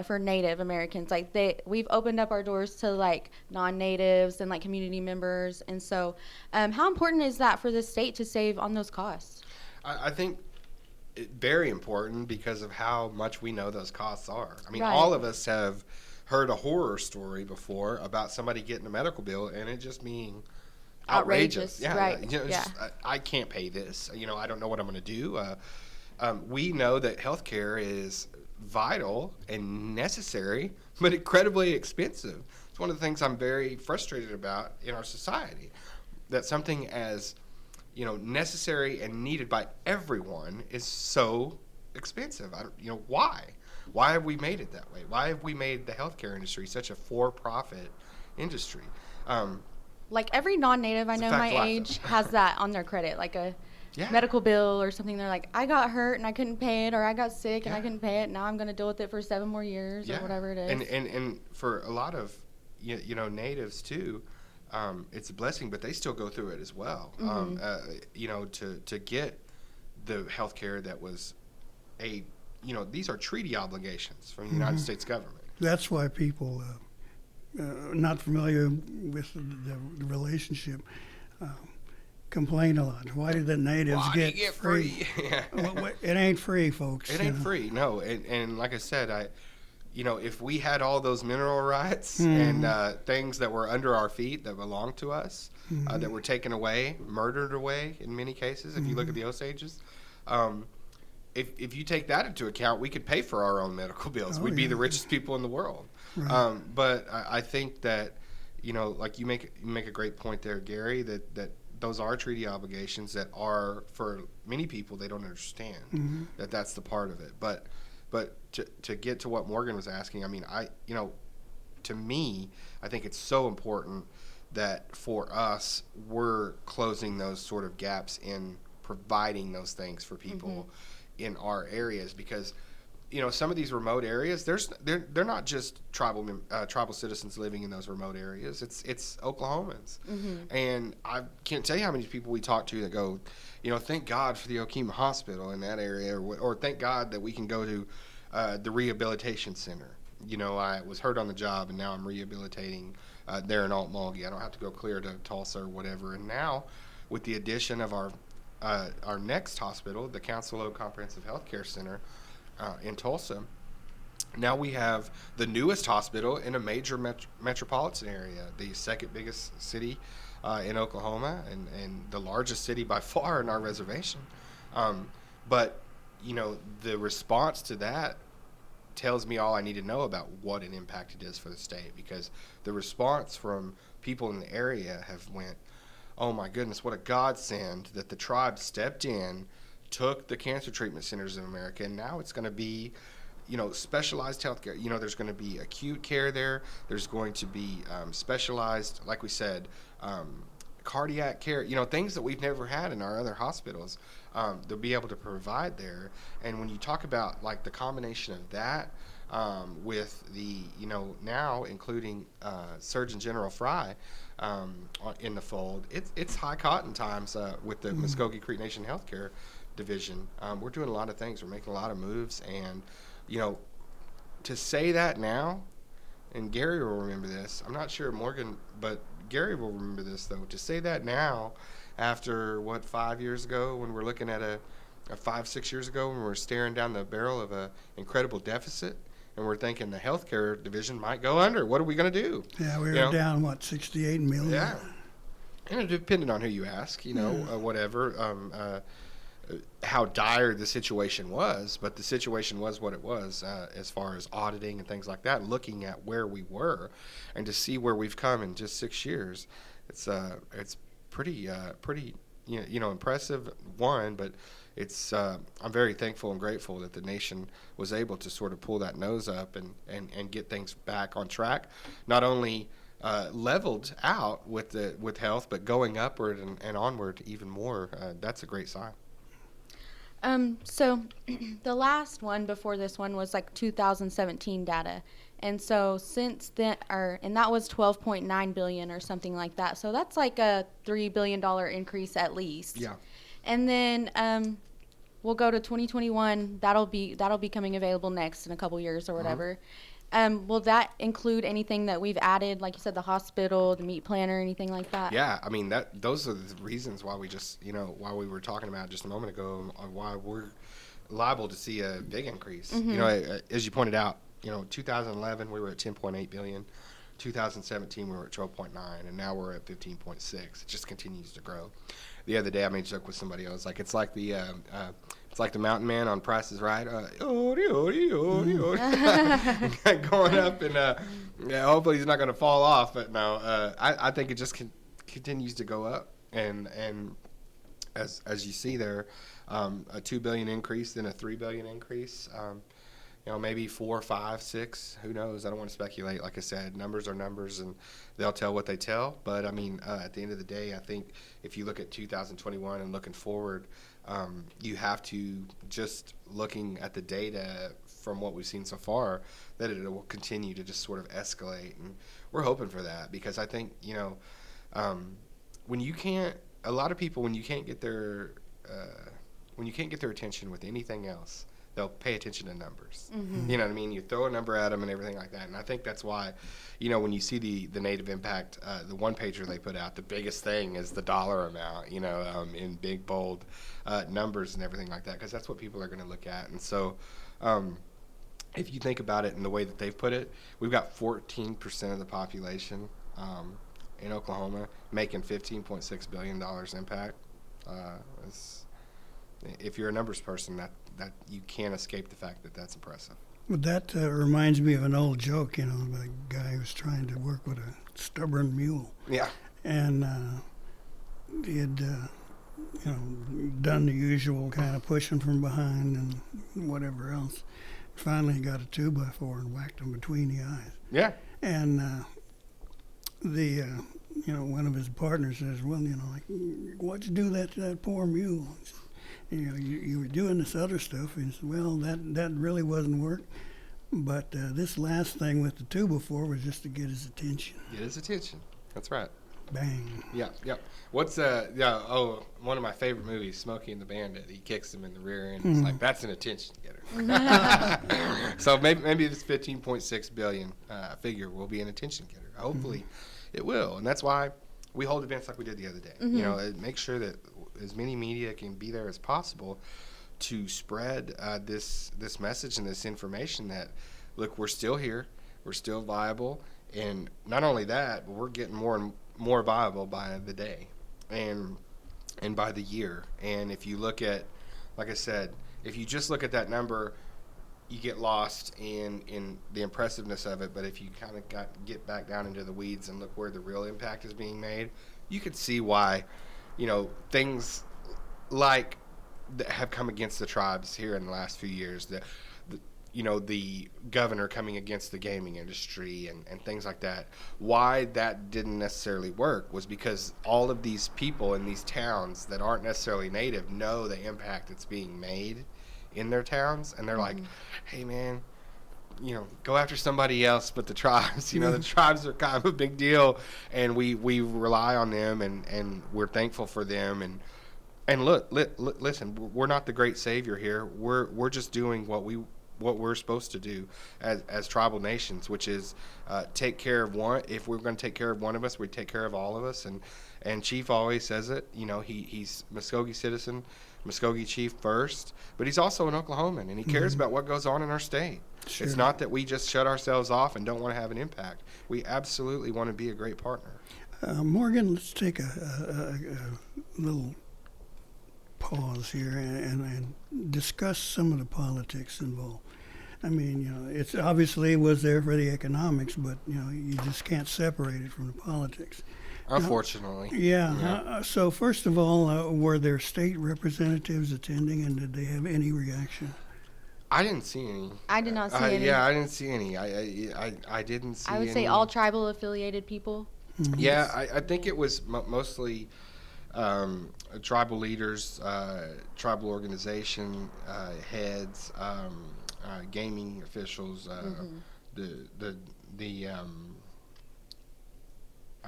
for Native Americans. Like we've opened up our doors to like non-natives and like community members. And so how important is that for the state to save on those costs? I think very important because of how much we know those costs are. I mean, Right. all of us have heard a horror story before about somebody getting a medical bill and it just being outrageous. Yeah, right. it's Yeah. just, I can't pay this. I don't know what I'm going to do. We know that healthcare is vital and necessary, but incredibly expensive. It's one of the things I'm very frustrated about in our society, that something as necessary and needed by everyone is so expensive. Why? Why have we made it that way? Why have we made the healthcare industry such a for-profit industry? Like every non-native I It's a know fact my of life, age though. has that on their credit, like a Yeah. medical bill or something. They're like, I got hurt and I couldn't pay it, or I got sick and I Yeah. couldn't pay it. Now I'm going to deal with it for 7 more years or whatever it is. And for a lot of natives too, it's a blessing, but they still go through it as well. To get the health care that was these are treaty obligations from the United States government. That's why people not familiar with the relationship complain a lot. Why did the natives Why do you get free? Yeah. Well, it ain't free, folks. It ain't free, no. And like I said, if we had all those mineral rights Mm-hmm. and things that were under our feet that belonged to us, that were taken away, murdered away in many cases, if you look at the Osages, if you take that into account, we could pay for our own medical bills. Oh, We'd be yeah. the richest people in the world. Right. But I think that, like you make a great point there, Gary, that those are treaty obligations that are, for many people, they don't understand that that's the part of it. But to get to what Morgan was asking, I mean, to me, I think it's so important that for us, we're closing those sort of gaps in providing those things for people in our areas, because some of these remote areas, they're not just tribal citizens living in those remote areas. It's Oklahomans, and I can't tell you how many people we talk to that go, thank God for the Okemah Hospital in that area, or thank God that we can go to the rehabilitation center. I was hurt on the job, and now I'm rehabilitating there in Altmulgee. I don't have to go clear to Tulsa or whatever. And now, with the addition of our next hospital, the Council Oak Comprehensive Healthcare Center in Tulsa, now we have the newest hospital in a major metropolitan area, the second biggest city in Oklahoma, and the largest city by far in our reservation. But the response to that tells me all I need to know about what an impact it is for the state, because the response from people in the area have went, oh my goodness, what a godsend that the tribe stepped in, took the cancer treatment centers in America, and now it's going to be specialized healthcare. There's going to be acute care there. There's going to be specialized, like we said, cardiac care, things that we've never had in our other hospitals. They'll be able to provide there. And when you talk about like the combination of that with the, now including Surgeon General Fry in the fold, it's high cotton times with the Mvskoke Creek Nation Healthcare Division. We're doing a lot of things. We're making a lot of moves. And, to say that now and Gary will remember this. I'm not sure Morgan, but Gary will remember this, though. To say that now, after, 5 years ago, when we're looking at a 5, 6 years ago, when we're staring down the barrel of a incredible deficit, and we're thinking the healthcare division might go under. What are we going to do? Yeah, we were down, 68 million? Yeah. And it depended on who you ask, whatever, how dire the situation was. But the situation was what it was as far as auditing and things like that, looking at where we were and to see where we've come in just 6 years. It's pretty impressive, but it's I'm very thankful and grateful that the nation was able to sort of pull that nose up and get things back on track. Not only leveled out with health, but going upward and onward even more. That's a great sign. So the last one before this one was like 2017 data. And so since then, and that was 12.9 billion or something like that. So that's like a $3 billion increase at least. Yeah. And then we'll go to 2021. That'll be coming available next in a couple years or whatever. Will that include anything that we've added, like you said, the hospital, the meat planner, anything like that? Yeah, I mean those are the reasons why we just why we were talking about just a moment ago why we're liable to see a big increase. As you pointed out, 2011 we were at 10.8 billion. 2017 we were at 12.9, and now we're at 15.6. It just continues to grow. The other day I made a joke with somebody. I was like, it's like the mountain man on Price is Right. Going up, and hopefully he's not going to fall off. But no, I think it just continues to go up, and as you see there, a 2 billion increase, then a 3 billion increase. Maybe 4, 5, 6. Who knows? I don't want to speculate. Like I said, numbers are numbers, and they'll tell what they tell. But I mean, at the end of the day, I think if you look at 2021 and looking forward, you have to, just looking at the data from what we've seen so far, that it will continue to just sort of escalate, and we're hoping for that, because I think when you can't, a lot of people, when you can't get their attention with anything else, they'll pay attention to numbers. Mm-hmm. You know what I mean? You throw a number at them and everything like that. And I think that's why, when you see the Native Impact, the one pager they put out, the biggest thing is the dollar amount, in big, bold numbers and everything like that, because that's what people are going to look at. And so if you think about it in the way that they've put it, we've got 14% of the population in Oklahoma making $15.6 billion impact. If you're a numbers person, that you can't escape the fact that that's impressive. But that reminds me of an old joke, about a guy who was trying to work with a stubborn mule. Yeah. And he had, done the usual kind of pushing from behind and whatever else. Finally, he got a 2x4 and whacked him between the eyes. Yeah. And one of his partners says, well, what'd you do that to that poor mule? He said, you were doing this other stuff. And he said, well, that really wasn't work. But this last thing with the 2x4 was just to get his attention. Get his attention. That's right. Bang. Yeah, yeah. What's one of my favorite movies, Smokey and the Bandit. He kicks him in the rear end. It's like, that's an attention getter. So maybe this 15.6 billion figure will be an attention getter. Hopefully it will. And that's why we hold events like we did the other day. Make sure that as many media can be there as possible to spread this message and this information that, look, we're still here, we're still viable, and not only that, but we're getting more and more viable by the day and by the year. And if you look at, like I said, if you just look at that number, you get lost in the impressiveness of it. But if you kind of get back down into the weeds and look where the real impact is being made, you could see why, things like that have come against the tribes here in the last few years, the governor coming against the gaming industry and things like that. Why that didn't necessarily work was because all of these people in these towns that aren't necessarily native know the impact that's being made in their towns, and they're like, hey man, go after somebody else but the tribes. The tribes are kind of a big deal, and we rely on them, and we're thankful for them. And look, listen, we're not the great savior here. We're just doing what we what we're supposed to do as tribal nations, which is take care of one. If we're going to take care of one of us, we take care of all of us. And Chief always says it. He's Muskogee citizen, Muskogee Chief first, but he's also an Oklahoman, and he cares about what goes on in our state. Sure. It's not that we just shut ourselves off and don't want to have an impact. We absolutely want to be a great partner. Morgan, let's take a little pause here and discuss some of the politics involved. I mean, it's obviously was there for the economics, but you just can't separate it from the politics. Unfortunately. Yeah. So first of all, were there state representatives attending, and did they have any reaction? I didn't see any. I did not see any. Yeah, I didn't see any. I didn't see any. I would say all tribal affiliated people. Mm-hmm. Yeah, I think it was mostly tribal leaders, tribal organization heads, gaming officials.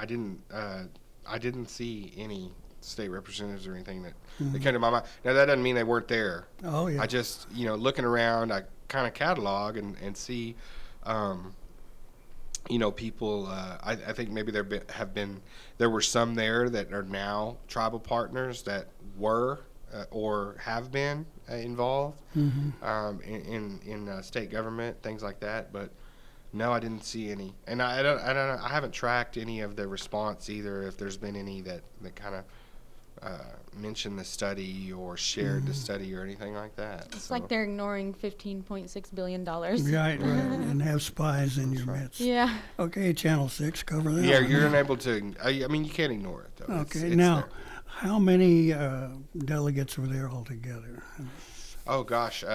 I didn't see any state representatives or anything that came to my mind. Now that doesn't mean they weren't there. Oh yeah. I just looking around, I kind of catalog and see. People. I think maybe there were some there that are now tribal partners that were or have been involved in state government, things like that. But no, I didn't see any, and I don't. I haven't tracked any of the response either. If there's been any that kind of mentioned the study or shared the study or anything like that. It's like they're ignoring $15.6 billion. Right, and have spies in your midst. Yeah. Okay, Channel 6, cover that. Yeah, one. you're unable to. I mean, you can't ignore it though. Okay, it's now, there. how many delegates were there altogether? Oh gosh,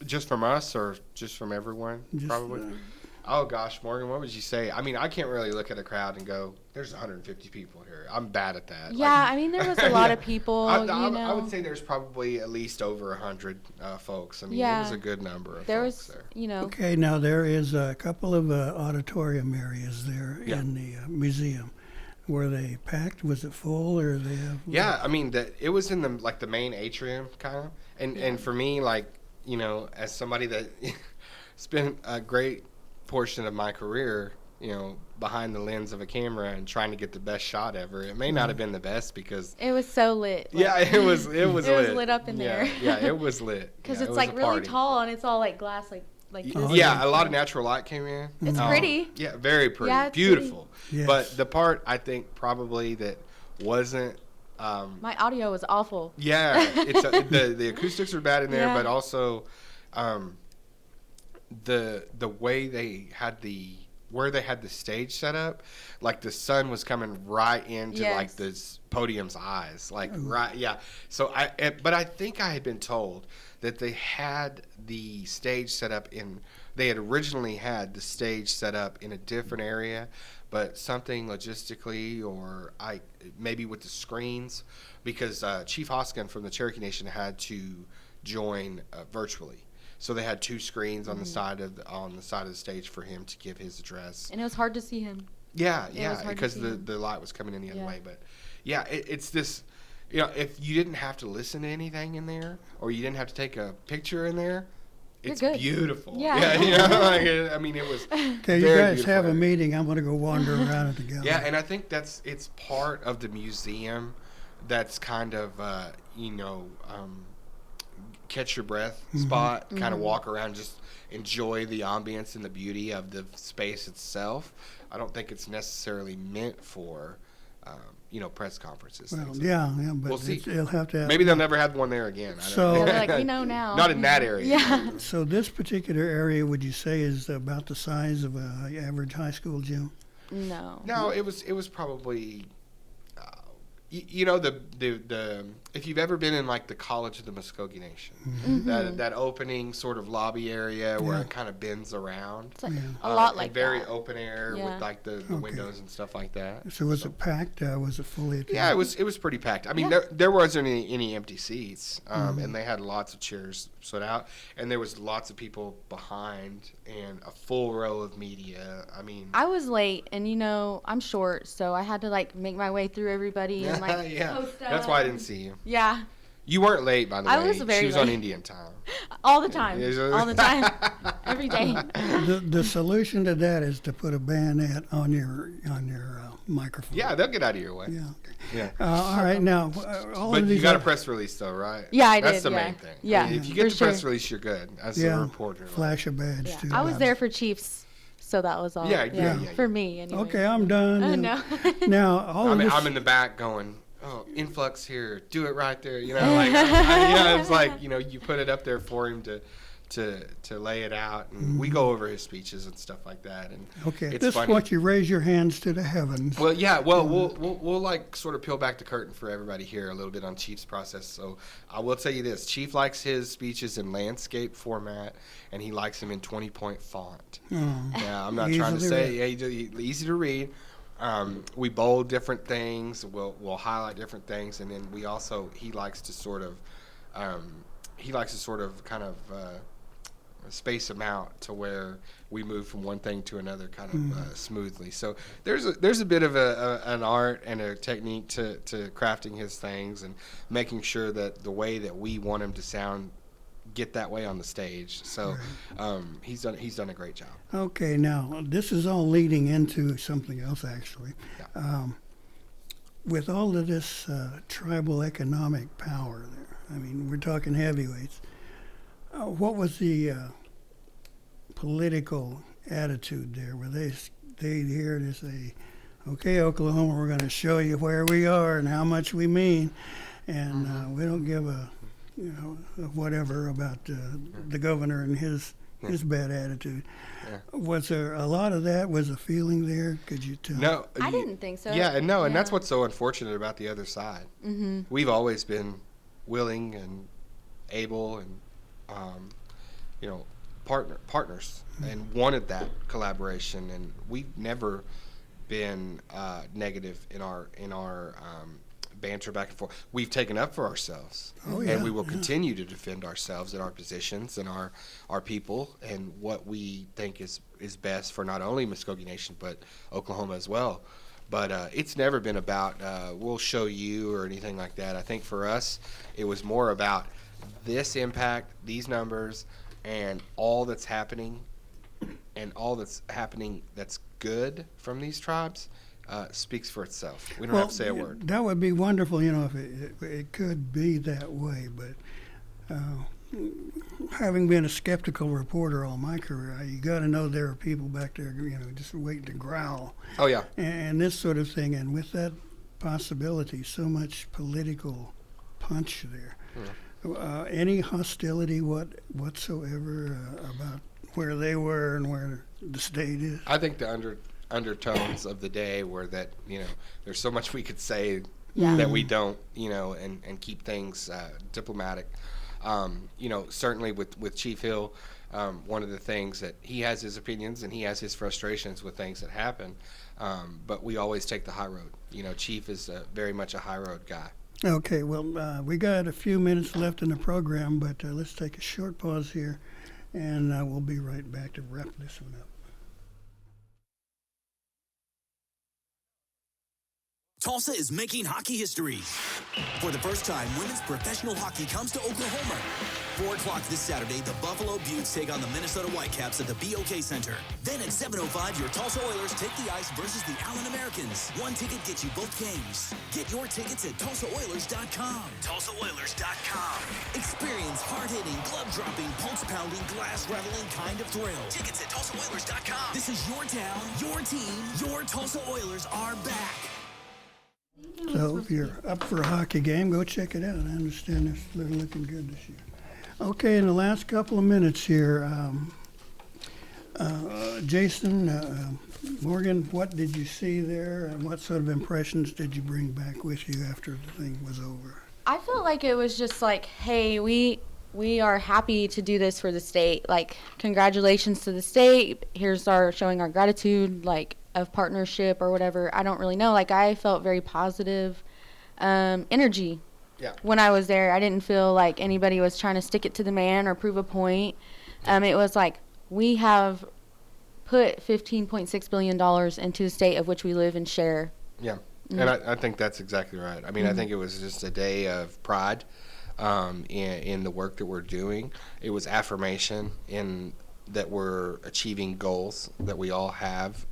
just from us or just from everyone? Just, probably. Oh gosh, Morgan, what would you say? I mean, I can't really look at a crowd and go, "There's 150 people here." I'm bad at that. Yeah, I mean, there was a lot of people. I would say there's probably at least over 100 folks. I mean, it was a good number of folks there. Okay, now there is a couple of auditorium areas there in the museum. Were they packed? Was it full, or they have? Yeah, I mean, it was in the main atrium kind of, and for me, as somebody that spent a great portion of my career, behind the lens of a camera and trying to get the best shot ever. It may not have been the best because it was so lit. Yeah, it was lit. It was lit up in there. Yeah, it was lit. Because it it's was like a really party. tall and it's all like glass, like this. Yeah, a lot of natural light came in. It's pretty. Yeah, very pretty. Yeah, it's beautiful. pretty. Yes. But the part I think probably that wasn't my audio was awful. yeah, it's the acoustics are bad in there, but also the way they had where they had the stage set up, like the sun was coming right into like this podium's eyes, right. Yeah. So but I think I had been told that they had the stage set up they had originally had the stage set up in a different area, but something logistically or maybe with the screens, because Chief Hoskin from the Cherokee Nation had to join virtually. So they had two screens on the side of the stage for him to give his address. And it was hard to see him. Yeah, because the light was coming in the other way. But yeah, it's this. If you didn't have to listen to anything in there, or you didn't have to take a picture in there, it's beautiful. Yeah. I mean, it was. Okay, you guys have a meeting. I'm going to go wander around it together. Yeah, and I think it's part of the museum that's kind of catch your breath spot, kind of walk around, just enjoy the ambience and the beauty of the space itself. I don't think it's necessarily meant for press conferences. Well, yeah, but we'll see. It'll have to have, maybe they'll never have one there again. I don't know. Yeah, they're like, we know now. Not in that area. Yeah. So this particular area, would you say, is about the size of an average high school gym? No, it was probably the if you've ever been in like the College of the Muskogee Nation, that opening sort of lobby area where it kind of bends around. It's like a lot like very that. open air with like the windows and stuff like that. So was it packed? Was it fully attended? Yeah, it was pretty packed. I mean, there wasn't any empty seats, and they had lots of chairs set out, and there was lots of people behind, and a full row of media. I mean, I was late, and I'm short, so I had to like make my way through everybody and like post that's why I didn't see you. Yeah. You weren't late, by the way. I was very She was on late. Indian time. All the time. All the time. Every day. The solution to that is to put a bayonet on your microphone. Yeah, they'll get out of your way. Yeah. Yeah. All right. Now, all But of you these got a press release, though, right? Yeah, I That's did, the yeah. main thing. Yeah, I mean, if you get for the press sure. release, you're good as a reporter. flash a badge Yeah. too. I was there for Chiefs, so that was all. Yeah. For me, anyway. Okay, I'm done. Oh, no. Now, all of this. I'm in the back going, oh, influx here, do it right there. You know, like, it's like, you put it up there for him to lay it out, and we go over his speeches and stuff like that. And Okay, at it's this funny. point, you raise your hands to the heavens. Well, yeah. Well, we'll like sort of peel back the curtain for everybody here a little bit on Chief's process. So I will tell you this: Chief likes his speeches in landscape format, and he likes them in 20-point font. Yeah, I'm not trying to Easy to say easy to read. We bold different things. We'll highlight different things, and then he likes to sort of kind of space them out to where we move from one thing to another kind of smoothly. So there's a bit of an art and a technique to crafting his things and making sure that the way that we want him to sound get that way on the stage. So he's done a great job. Okay, now this is all leading into something else, actually. Yeah. With all of this tribal economic power there, I mean, we're talking heavyweights. What was the political attitude there? Were they here to say, okay, Oklahoma, we're going to show you where we are and how much we mean, and we don't give a whatever about the governor and his bad attitude. Yeah. Was there a lot of that? Was a feeling there? Could you tell? No, I didn't think so. Yeah, and Yeah. that's what's so unfortunate about the other side. Mm-hmm. We've always been willing and able and partners and wanted that collaboration, and we've never been negative in our banter back and forth. We've taken up for ourselves, and we will continue to defend ourselves and our positions and our people and what we think is best for not only Mvskoke Nation but Oklahoma as well. But it's never been about we'll show you or anything like that. I think for us, it was more about this impact, these numbers, and all that's happening, that's good from these tribes speaks for itself. We don't have to say a word. That would be wonderful, if it could be that way. But having been a skeptical reporter all my career, you got to know there are people back there, just waiting to growl. Oh yeah. And this sort of thing, and with that possibility, so much political punch there. Any hostility whatsoever about where they were and where the state is? I think the undertones of the day were that there's so much we could say that we don't, and keep things diplomatic. Certainly with Chief Hill, one of the things that he has his opinions and he has his frustrations with things that happen, but we always take the high road. Chief is very much a high road guy. Okay, well, we got a few minutes left in the program, but let's take a short pause here, and we'll be right back to wrap this one up. Tulsa is making hockey history. For the first time, women's professional hockey comes to Oklahoma. 4 o'clock this Saturday, the Buffalo Buttes take on the Minnesota Whitecaps at the BOK Center. Then at 7:05, your Tulsa Oilers take the ice versus the Allen Americans. One ticket gets you both games. Get your tickets at TulsaOilers.com. TulsaOilers.com. Experience hard-hitting, glove-dropping, pulse-pounding, glass-rattling kind of thrill. Tickets at TulsaOilers.com. This is your town, your team, your Tulsa Oilers are back. So if you're up for a hockey game, go check it out. I understand they're looking good this year. Okay, in the last couple of minutes here, Jason, Morgan, what did you see there, and what sort of impressions did you bring back with you after the thing was over? I felt like it was just like, hey, we are happy to do this for the state. Like, congratulations to the state. Here's our showing our gratitude, like, of partnership or whatever. I don't really know. Like, I felt very positive energy when I was there. I didn't feel like anybody was trying to stick it to the man or prove a point. It was like, we have put $15.6 billion into the state of which we live and share. Yeah, and I think that's exactly right. I mean, I think it was just a day of pride in the work that we're doing. It was affirmation in that we're achieving goals that we all have,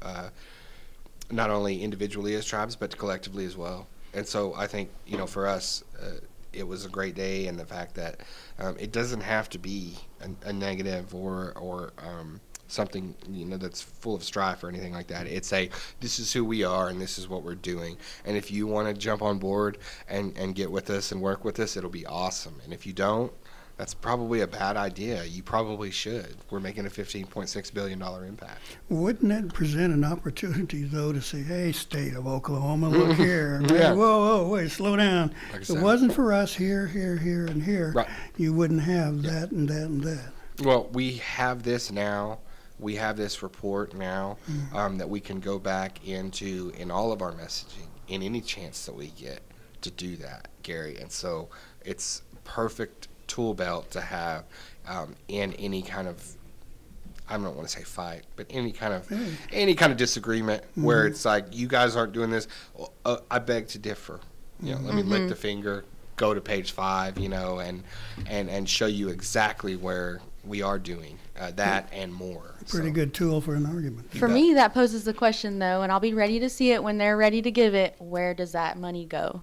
not only individually as tribes, but collectively as well. And so I think, for us, it was a great day, and the fact that it doesn't have to be a negative or something that's full of strife or anything like that. It's this is who we are and this is what we're doing. And if you want to jump on board and get with us and work with us, it'll be awesome. And if you don't, that's probably a bad idea. You probably should. We're making a $15.6 billion impact. Wouldn't that present an opportunity, though, to say, hey, state of Oklahoma, look here. Yeah. Whoa, wait, slow down. Like I If said. it wasn't for us here, and here, Right. you wouldn't have that and that and that. Well, we have this now. We have this report now that we can go back into in all of our messaging in any chance that we get to do that, Gary. And so it's perfect tool belt to have in any kind of, I don't want to say fight, but any kind of disagreement where it's like, you guys aren't doing this. I beg to differ. Let me lick the finger, go to page 5, and show you exactly where we are doing that and more. Pretty good tool for an argument. For me, that poses the question, though, and I'll be ready to see it when they're ready to give it. Where does that money go?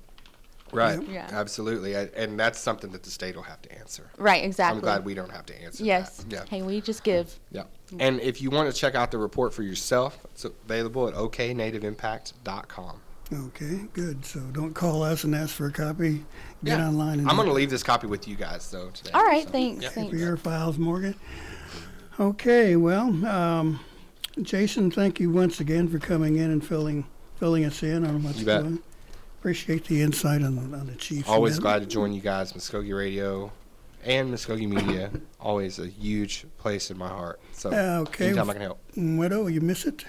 Right. Yeah. Absolutely. And that's something that the state will have to answer. Right, exactly. I'm glad we don't have to answer Yes. that. Yeah. Hey, we just give. Yeah. And if you want to check out the report for yourself, it's available at oknativeimpact.com. Okay, good. So don't call us and ask for a copy. Get Yeah. online and I'm going to leave this copy with you guys, though, today. All right, So, thanks. yeah. Thanks. for your files, Morgan. Okay, well, Jason, thank you once again for coming in and filling us in on what's You bet. going. Appreciate the insight on the Chiefs. Always event. glad to join you guys, Mvskoke Radio and Mvskoke Media. Always a huge place in my heart. So Okay. anytime I can help. Widow, you miss it?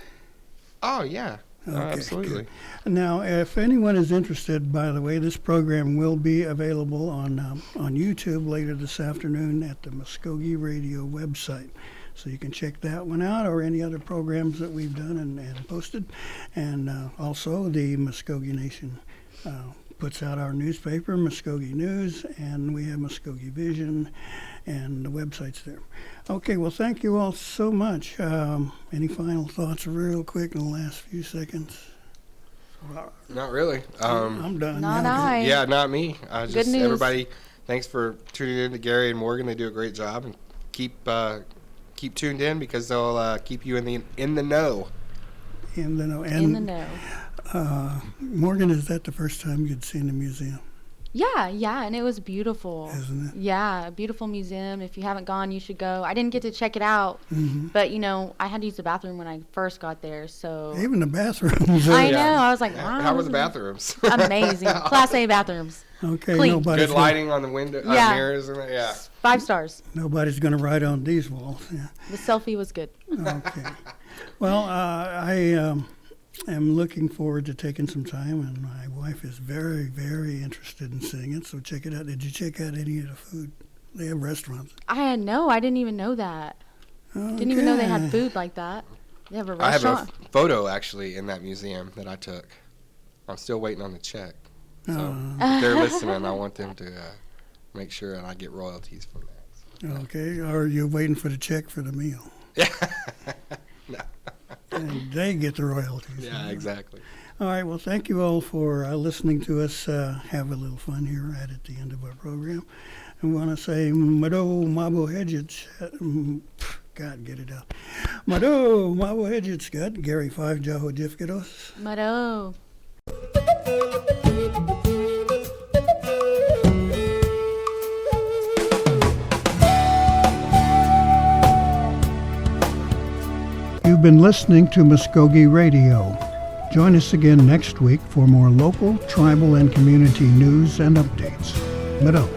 Oh, yeah. Okay, Absolutely. good. Now, if anyone is interested, by the way, this program will be available on YouTube later this afternoon at the Mvskoke Radio website. So you can check that one out, or any other programs that we've done and posted. And also the Mvskoke Nation puts out our newspaper, Mvskoke News, and we have Mvskoke Vision, and the website's there. Okay, well, thank you all so much. Any final thoughts real quick in the last few seconds? Not really. I'm done. Not Yeah, I. Yeah, not me. Good news. Everybody, thanks for tuning in to Gary and Morgan. They do a great job, and keep tuned in because they'll keep you in the know. In the know. In the know. Morgan, is that the first time you'd seen the museum? Yeah, and it was beautiful. Isn't it? Yeah, a beautiful museum. If you haven't gone, you should go. I didn't get to check it out, Mm-hmm. but I had to use the bathroom when I first got there, so Even the bathrooms. I Yeah. know. I was like, wow. How were the this is bathrooms? Amazing. Class A bathrooms. Okay, Clean. nobody's Good lighting on the window, Yeah. mirrors, and that. Yeah. 5 stars. Nobody's going to write on these walls. Yeah. The selfie was good. Okay. Well, I am looking forward to taking some time, and my wife is very, very interested in seeing it. So check it out. Did you check out any of the food? They have restaurants. I didn't even know that. Didn't even know they had Okay. food like that. They have a I have a restaurant. photo actually in that museum that I took. I'm still waiting on the check. So Oh. if they're listening, I want them to make sure and I get royalties from that. Okay. Or you're waiting for the check for the meal, No. and they get the royalties. Yeah, exactly. All right. Well, thank you all for listening to us have a little fun here right at the end of our program. I want to say, Mado Mabo Hedgets. God, get it out. Mado Mabo Hedgets. God, Gary 5 Jaho Jifkidos. Mado. You've been listening to Mvskoke Radio. Join us again next week for more local, tribal, and community news and updates. Mado.